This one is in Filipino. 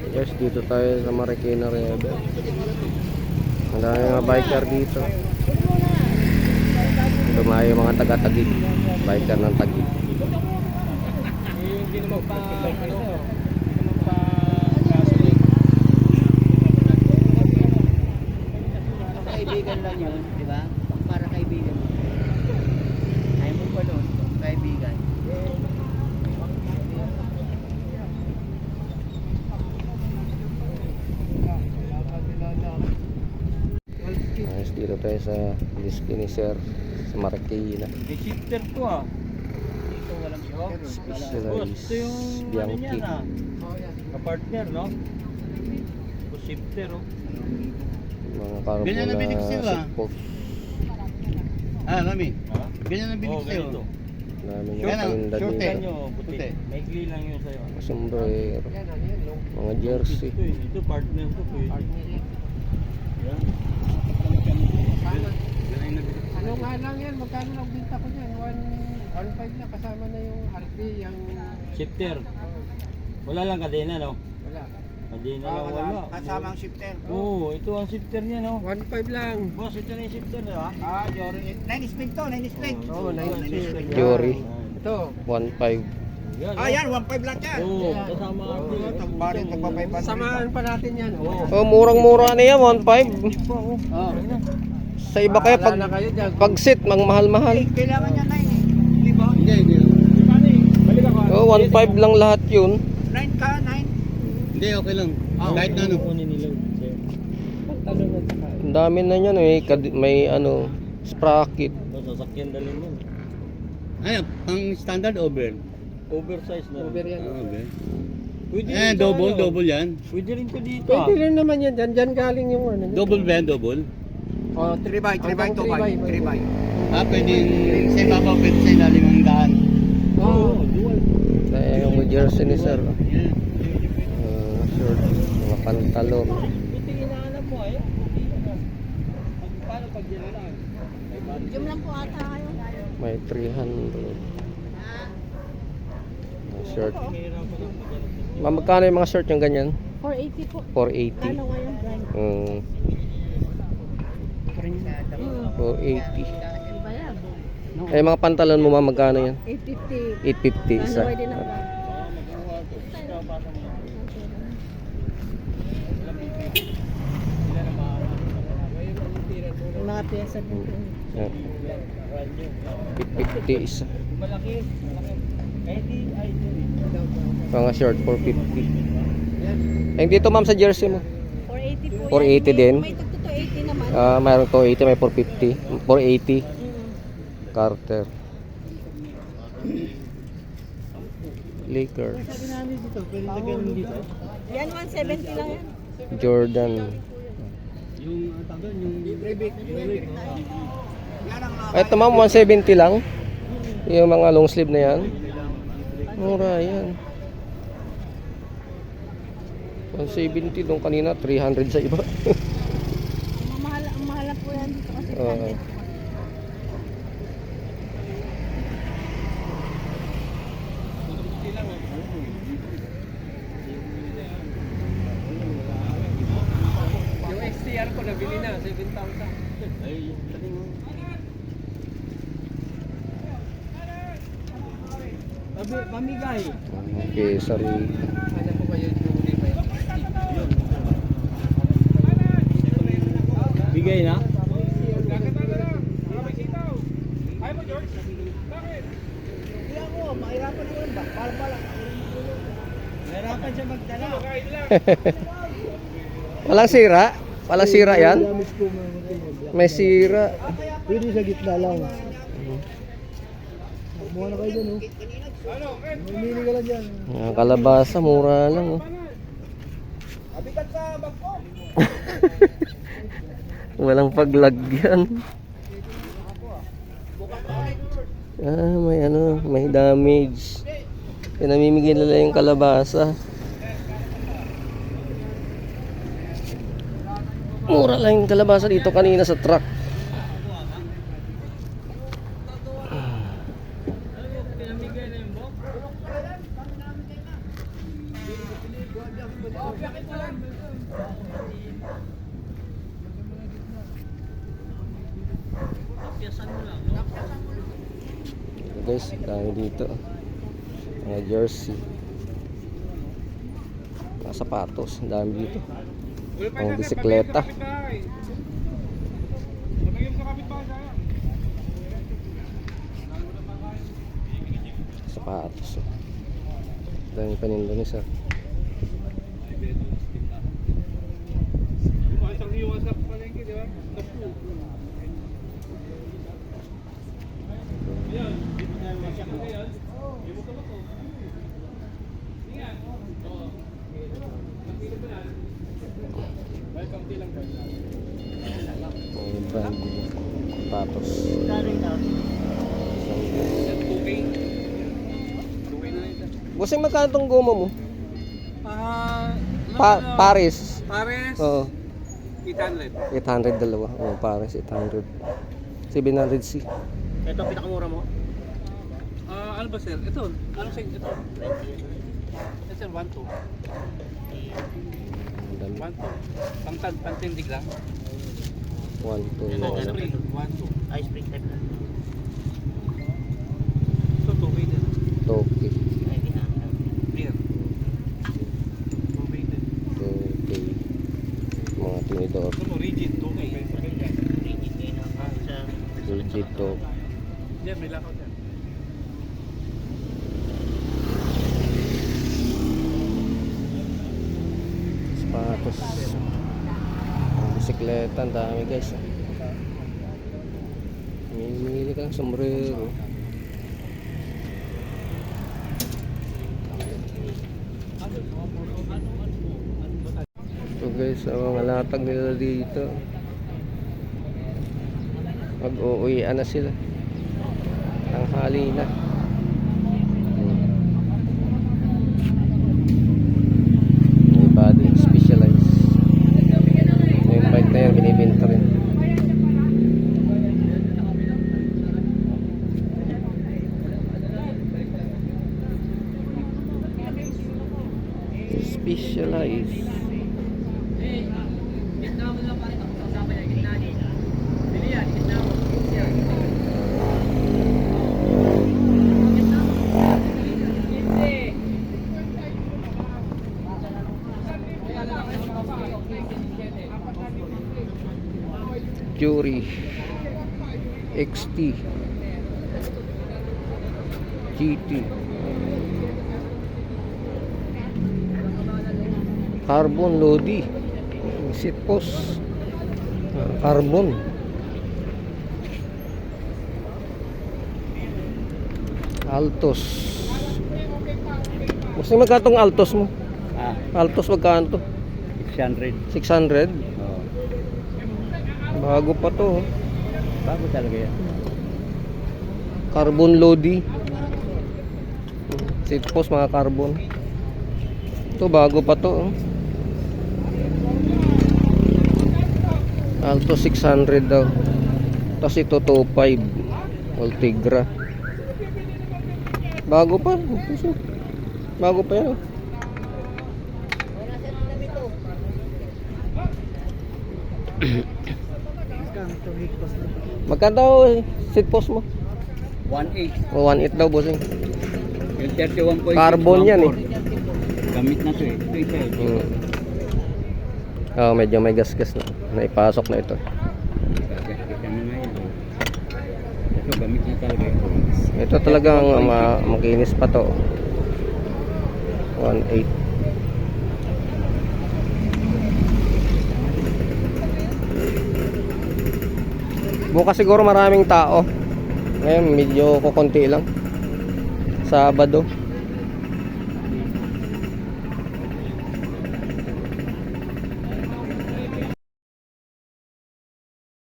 Guys, dito tayo sa Marikina River. Ang dami mga biker dito. Dumayo mga taga-Taguig. Biker ng Taguig. Hindi naman pa kaibigan lang yun, di ba? Para kaibigan. Ayaw mo pa nun, kaibigan. Guys, dito tayo sa Finisher sa Marikina. May shifter to ah. Dito walang shock. Specialized Ito yung ano Bianchi. niyan ah. Kapartner, no? Ito shifter oh. Mga carbon Ganyan na na binig sila. seatpost. Ah, Mami. Ha? Ganyan ang binig sa'yo. ganito. Dami Yan yung ang paninda short dito. Tingnan nyo, puti. Puti. Maikli lang yun sa'yo. Mga sombrero. Mga jersey. Ito partner ko po yun. Yan. Ano nga lang yan, magkano lang binta ko dyan? 1.5 na kasama na yung RP, yung Shifter. Wala lang kadena, no? wala. Kadena lang wala. Kasama ang shifter. Oo, ito ang shifter niya, no? 1.5 lang. Boss, ito na yung shifter, di ba? Ah, Jory. 9 speed to, 9 speed. Oo, 9 speed. Jory. Ito, 1.5. Yan, Ah, yan, 1.5 lang yan. Oo, kasama ang Tagbari, tagpapay samaan pa natin yan. Oo. Oh, murang-mura na yan, 1.5. Oo. Sa iba kaya pag Bahala na kayo dyan. pag-sit, mahal-mahal. Kailangan niya 9 eh. Di ba? Hindi, hindi. Oh, 1.5 lang lahat yun. 9 ka, 9. Hindi, okay lang. Kahit na ano. Kunin nila. Ang dami na yan eh. May ano, sprocket. Sasakyan dalhin mo. Ano, ang standard over. Oversize na rin. Over yan. Ah, okay. Pwede Eh, rin to, double, ano? double yan. Pwede rin to dito ah. Pwede rin naman yan. Dyan galing yung ano. Double ba yan, double? Oh, 3x, 3x, 2x. Ah, pwede sa ibabaw, pwede sa ilalim ang daan. Oo. Dual. Kaya yung jersey ni sir. Yeah. Short, mga pantalon. Buti hinahanap mo ay. Paano pag yan lang? Medium lang po ata kayo. May 300. Short. Magkano yung mga short yung ganyan? 480 po. 480. Ano ngayon, Brian? 480. Iba yan. Eh mga pantalon mo magkano yan? 850 850. isa. Ano din ang Yung mga pyesa din po. Yan. 850 isa. Malaki. Kahit di ay Mga short 450. Eh dito ma'am sa jersey mo. 480 po 480 yan. din? May tugto to 80 naman. Mayroong 280, may 450. 480 Carter. Lakers. sabi namin dito, pwede lagyan mo dito. Yan, 170 lang yan. Jordan. Yung tagal, yung break. Ito ma'am 170 lang. Yung mga long sleeve na yan. Mura yan. 170 doon kanina 300 sa iba. Ang mahal po yan dito kasi Oo. Yung XTR ko nabili na, 7,000. Pamigay. Okay, sorry. Ano po kayo yung pa yan? Bigay na? Mahirapan siya magdala. Walang sira? Walang sira yan? May sira. Pwede sa gitna lang. Buha na kayo dyan, oh. Mamili ka lang dyan. Mga kalabasa, mura lang. Oh. Walang paglagyan. May ano, may damage. Pinamimigay nila yung kalabasa. Mura lang yung kalabasa dito kanina sa truck. Ito guys, dami dito. Mga jersey. Mga sapatos, dami dito. Mga bisikleta. Sapatos. Dami pa nila nisa. Mga brand sapatos. Busing magkano tong goma mo? Paris. Pares, Oo. 800. 800 dalawa. Oo, Paris 800. 700C. Ito pinakamura mo. Ano ba sir? Ito, anong size ito? Ito sir, 1-2. Ang dami. 1-2. Pantindig lang. 1, 2, Spring, 1-2. Ice spring type lang. So, 2K din. Toki. Ay, ginamit. Clear. 2K din. Toki. Mga tinidor. Ito mo, rigid, 2K. Rigid ngayon ang sa... Legit Toki. Diyan, may lakaw dyan. Sapatos. Ang bisikleta, ang dami guys. Mimili ka ng sombrero. Ito guys, ang mga latag nila dito. Mag-uuwian na sila. Tanghali na. Body specialized. Yung bike na yan, binibenta rin. Specialized. Jury XT GT Carbon Lodi seat post carbon Altos. Mas magkatong Altos mo? Altos magkano to? 600. 600. Bago pa to. Bago talaga yan. Carbon Lodi. Seat post mga carbon. Ito bago pa to. Alto 600 daw. Tapos ito 25 Ultegra. Bago pa. Bago pa yan. Magkano seat post mo? 1.8. O 1.8 daw bossing. Yung 31.6. Carbon yan eh. Gamit na to eh. Ito isa eh. Oh, medyo may gas-gas na. Naipasok na ito. Gagastos na nga yan. Ito gamit na talaga ito. Ito talagang makinis pa to. 1.8. Bukas siguro maraming tao. Ngayon medyo kukunti lang. Sabado.